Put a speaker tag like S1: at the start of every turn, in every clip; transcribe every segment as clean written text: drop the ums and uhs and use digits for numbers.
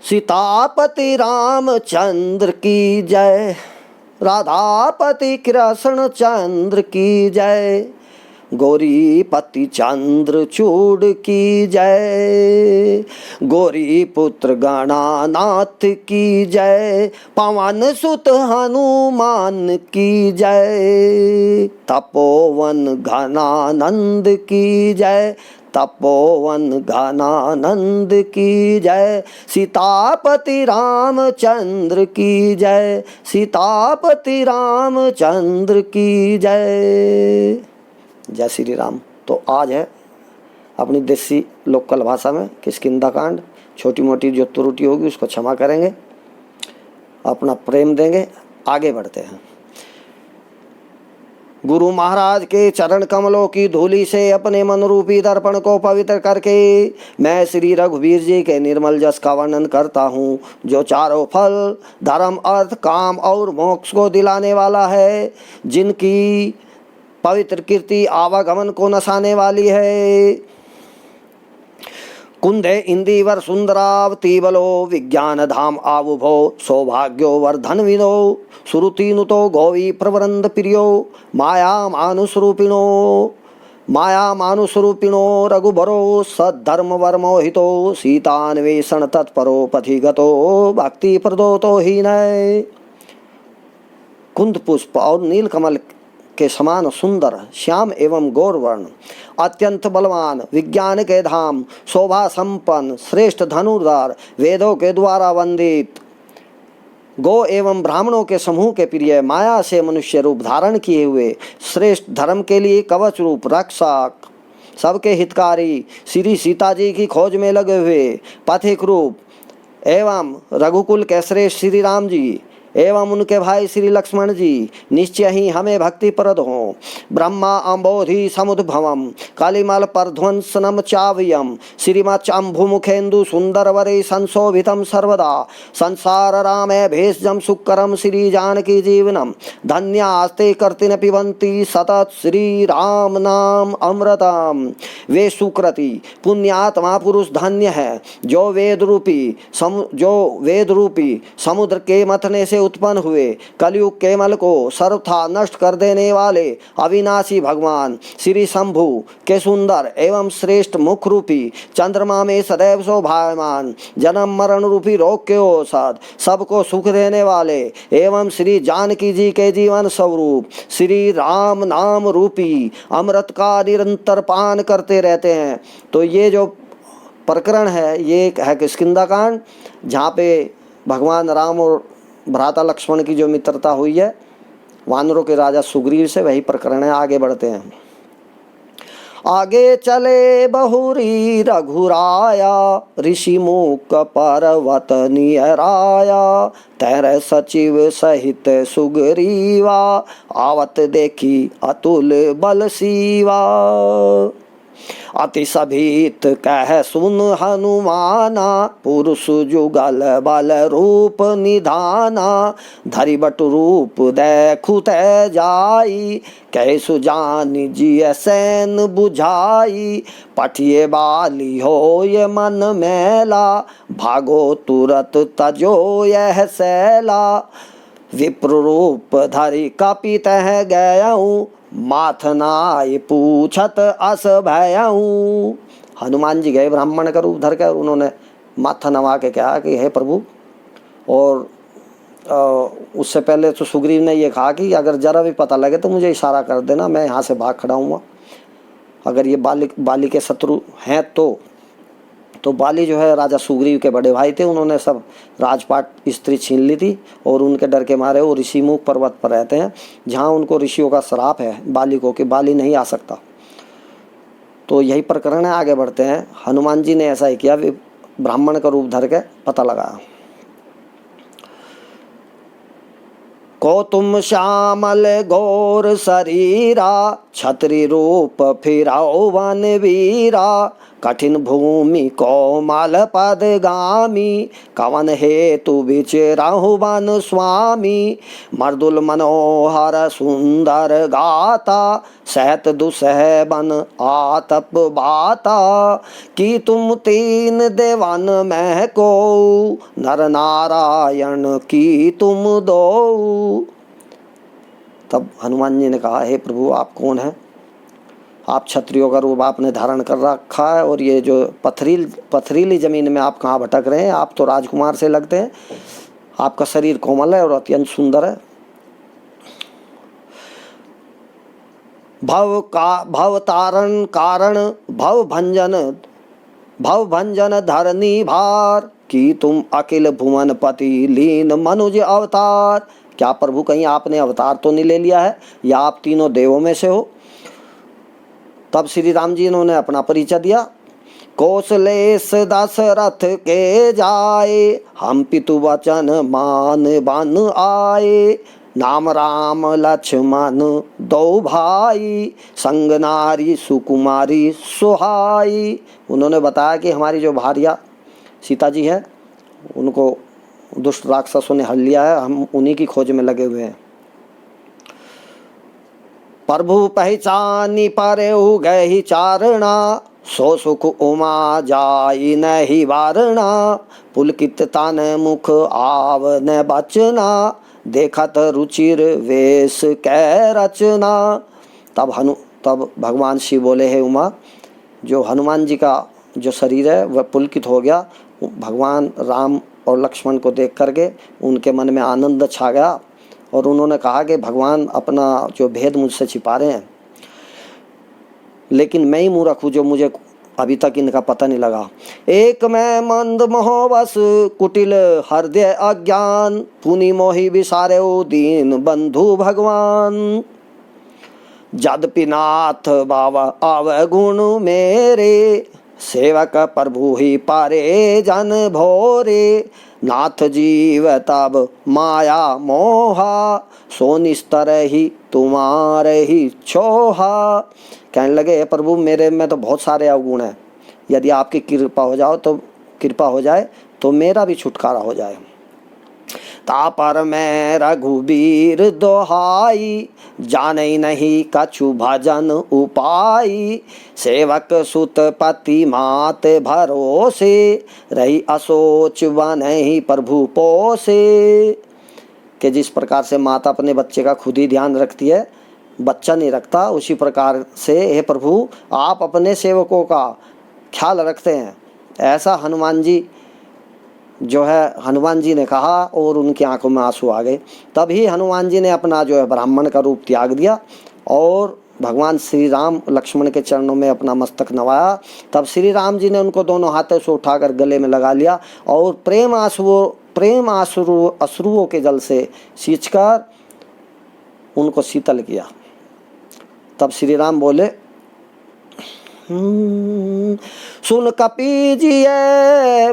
S1: सीतापति रामचंद्र की जय, राधापति कृष्ण चंद्र की जय, गौरीपति चंद्रचूड़ की जय, गौरी पुत्र गणानाथ की जय, पवन सुत हनुमान की जय, तपोवन घनानंद की जय, तपोवन घनानंद की जय, सीतापति रामचंद्र की जय, सीतापति रामचंद्र की जय। जय श्री राम। तो आज है अपनी देसी लोकल भाषा में किष्किंधा कांड। छोटी मोटी जो त्रुटि होगी उसको क्षमा करेंगे, अपना प्रेम देंगे, आगे बढ़ते हैं। गुरु महाराज के चरण कमलों की धूलि से अपने मन रूपी दर्पण को पवित्र करके मैं श्री रघुवीर जी के निर्मल जस का वर्णन करता हूँ, जो चारों फल धर्म अर्थ काम और मोक्ष को दिलाने वाला है, जिनकी पवित्र कीर्ति आवागमन को नसाने वाली है। कुंदे इंदीवर सुंदरावती बलो विज्ञान धाम आवुभो सौभाग्यो वर्धन विदो श्रुतिनुतो गौवी प्रवरंद प्रियो माया मानुषरूपिणो रघुबरो सद्धर्म वर्मोहितो सीतान्वेषण तत्परो पथिगतो भक्ति प्रदोतो हीनय। कुंद पुष्प और नीलकमल के समान सुंदर श्याम एवं गौरवर्ण, अत्यंत बलवान, विज्ञान के धाम, शोभा संपन्न, श्रेष्ठ धनुर्धर, वेदों के द्वारा वंदित, गो एवं ब्राह्मणों के समूह के प्रिय, माया से मनुष्य रूप धारण किए हुए, श्रेष्ठ धर्म के लिए कवच रूप रक्षक, सबके हितकारी, श्री सीता जी की खोज में लगे हुए पथिक रूप एवं रघुकुल के श्रेष्ठ श्री राम जी एवं उनके भाई श्री लक्ष्मण जी निश्चय ही हमें भक्ति प्रद हो। ब्रह्मा अम्बोधि समुद्भवम कालीमल परध्वंसनम चाव्यम श्रीमच्चाम्भुमुखेन्दु सुंदर वरे संशोभितम सर्वदा संसार रामे भेषजम सुकरम श्री जानकी जीवनम धन्यास्ते कर्तिन पिबंती सतत श्री राम नाम अमृतम। वे सुकृति पुण्यात्मा पुरुष धन्य है जो वेद रूपी समुद्र के मथने से उत्पन्न हुए, कलयुग के मल को सर्वथा नष्ट कर देने वाले अविनाशी भगवान श्री शंभु के सुंदर एवं श्रेष्ठ मुख रूपी चंद्रमा में सदैव शोभायमान, जन्म मरण रूपी रोग के औषध, सबको सुख देने वाले एवं श्री जानकी जी के जीवन स्वरूप श्री राम नाम रूपी अमृत का निरंतर पान करते रहते हैं। तो ये जो प्रकरण है ये है किष्किंधा कांड, जहाँ पे भगवान राम और भ्राता लक्ष्मण की जो मित्रता हुई है वानरों के राजा सुग्रीव से, वही प्रकरण है। आगे बढ़ते हैं। आगे चले बहुरी रघुराया ऋषि मुख पर्वत नियराया, तेरे सचिव सहित सुग्रीवा आवत देखी अतुल बल सीवा। अति सभीत कह सुन हनुमाना, पुरुष जुगल बल रूप निधाना, धरि बट रूप देखु ते जाई, कैसु जान जिय सैन बुझाई, पठिए बाली हो ये मन मैला, भागो तुरत तजो यह सैला, विप्र रूप धरि कपि तह गयऊँ, माथनाय पूछत अस भयऊँ। हनुमान जी गए ब्राह्मण का रूप धर कर, उन्होंने माथा नवा के कहा कि हे प्रभु, और उससे पहले तो सुग्रीव ने ये कहा कि अगर जरा भी पता लगे तो मुझे इशारा कर देना, मैं यहाँ से भाग खड़ा हूँ। अगर ये बाली के शत्रु हैं तो बाली जो है राजा सुग्रीव के बड़े भाई थे, उन्होंने सब राजपाट स्त्री छीन ली थी और उनके डर के मारे वो ऋषिमुख पर्वत पर रहते हैं, जहाँ उनको ऋषियों का श्राप है बाली को कि बाली नहीं आ सकता। तो यही प्रकरण है। आगे बढ़ते हैं। हनुमान जी ने ऐसा ही किया, ब्राह्मण का रूप धर के पता लगाया। को तुम श्यामल घोर शरीरा, छत्री रूप फिराओ वन वीरा, कठिन भूमि कोमल पद गामी, कवन हेतु विचरहु वन स्वामी। मर्दुल मनोहर सुंदर गाता, सहत दुसह बन आतप बाता। कि तुम तीन देवन में को, नर नारायण की तुम दो। तब हनुमान जी ने कहा, हे प्रभु आप कौन हैं? आप क्षत्रियों का रूप आपने धारण कर रखा है और ये जो पथरीली जमीन में आप कहाँ भटक रहे हैं? आप तो राजकुमार से लगते हैं, आपका शरीर कोमल है और अत्यंत सुंदर है। भव तारण कारण भव भंजन धरनी भार, कि तुम अखिल भुवन पति लीन मनुज अवतार। क्या प्रभु कहीं आपने अवतार तो नहीं ले लिया है, या आप तीनों देवों में से हो? तब श्री राम जी इन्होंने अपना परिचय दिया। कौशलेश दशरथ के जाए, हम पितु वचन मान बन आए। नाम राम लक्ष्मण दो भाई, संग नारी सुकुमारी सुहाई। उन्होंने बताया कि हमारी जो भार्या सीता जी है, उनको दुष्ट राक्षसों ने हर लिया है, हम उन्हीं की खोज में लगे हुए हैं। प्रभु पहचानी परहु गहि चारणा, सो सुख उमा जाई नहीं वारणा। पुलकित तन मुख आवन बचना, देखत रुचिर वेश कै रचना। तब भगवान शिव बोले, हे उमा, जो हनुमान जी का जो शरीर है वह पुलकित हो गया। भगवान राम और लक्ष्मण को देख करके उनके मन में आनंद छा गया और उन्होंने कहा कि भगवान अपना जो भेद मुझसे छिपा रहे हैं, लेकिन मैं ही मूर्ख हूँ जो मुझे अभी तक इनका पता नहीं लगा। एक मैं मंद मोहवश कुटिल हृदय अज्ञान, पुनि मोहि विसारे दीन बंधु भगवान। यद्यपि नाथ बाबा अवगुण मेरे, सेवक प्रभु ही पारे जन भोरे। नाथ जीव तब माया मोहा, सो निस्तर ही तुम्हारे ही छोहा। कहने लगे, प्रभु मेरे में तो बहुत सारे अवगुण हैं, यदि आपकी कृपा हो जाए तो मेरा भी छुटकारा हो जाए। तापर मैं रघुबीर दोहाई, जाने नहीं कछु भजन उपाई। सेवक सुत पति मात भरोसे, रही असोच वनहि प्रभु पोसे। कि जिस प्रकार से माता अपने बच्चे का खुद ही ध्यान रखती है, बच्चा नहीं रखता, उसी प्रकार से हे प्रभु आप अपने सेवकों का ख्याल रखते हैं। ऐसा हनुमान जी ने कहा और उनकी आंखों में आंसू आ गए। तभी हनुमान जी ने अपना जो है ब्राह्मण का रूप त्याग दिया और भगवान श्री राम लक्ष्मण के चरणों में अपना मस्तक नवाया। तब श्री राम जी ने उनको दोनों हाथों से उठाकर गले में लगा लिया और प्रेम अश्रुओं के जल से सींचकर उनको शीतल किया। तब श्री राम बोले, सुन कपि जिय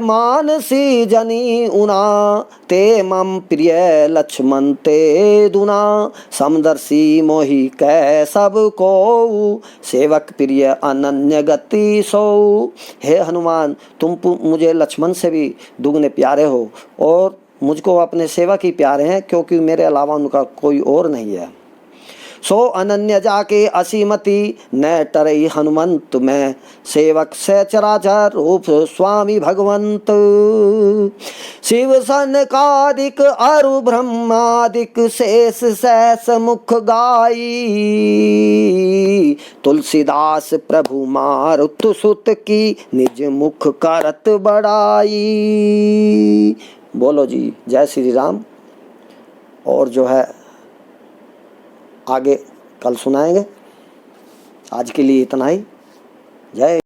S1: मानसी जनी उना, ते मम प्रिय लक्ष्मण ते दुना। समदर्शी मोहि कै सब को, सेवक प्रिय अनन्य गति सो। हे हनुमान, तुम मुझे लक्ष्मण से भी दुगने प्यारे हो और मुझको अपने सेवक ही प्यारे हैं, क्योंकि मेरे अलावा उनका कोई और नहीं है। सो अनन्य जाके असीमति, न टरई हनुमंत मैं, सेवक से चराचर रूप स्वामी भगवंत। शिव सनकादिक अरु ब्रह्मादिक, शेष सैस मुख गाई। तुलसीदास प्रभु मारुत सुत की, निज मुख करत बड़ाई। बोलो जी जय श्री राम। और जो है आगे कल सुनाएंगे। आज के लिए इतना ही। जय